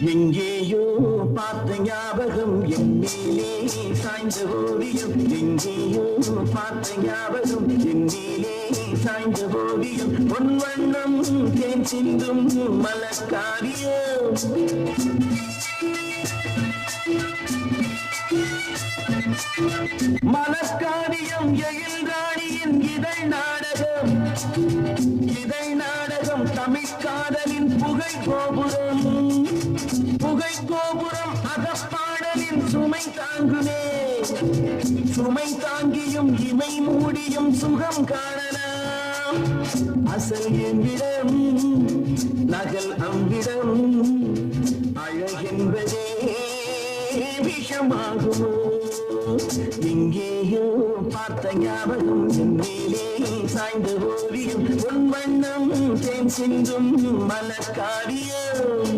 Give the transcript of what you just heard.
எங்கேயோ பார்த்த ஞாபகம் என் மேலே சாய்ந்த ஓவியம். எங்கேயோ பார்த்த ஞாபகம் என் மேலே சாய்ந்த ஓவியம். பொன் வண்ணம் தேன் சிந்தும் மலக்காரியம். மலக்காரியம் எழில் ராணியின் இதழ் நாடகம். இதழ் நாடகம் தமிழ்காதலின் புகை கோபுரம். புகை கோபுரம் அகப்பாடலின் சுமை தாங்குமே. சுமை தாங்கியும் இமை மூடியும் சுகம் காணலாம். அசல் எவ்விடம் நகல் அவ்விடம். அழகென்பதே விஷமாகுமோ. எங்கேயோ பார்த்த ஞாபகம் என் மேலே சாய்ந்த ஓவியம். பொன் வண்ணம் தேன் சிந்தும் மலக்காரியம்.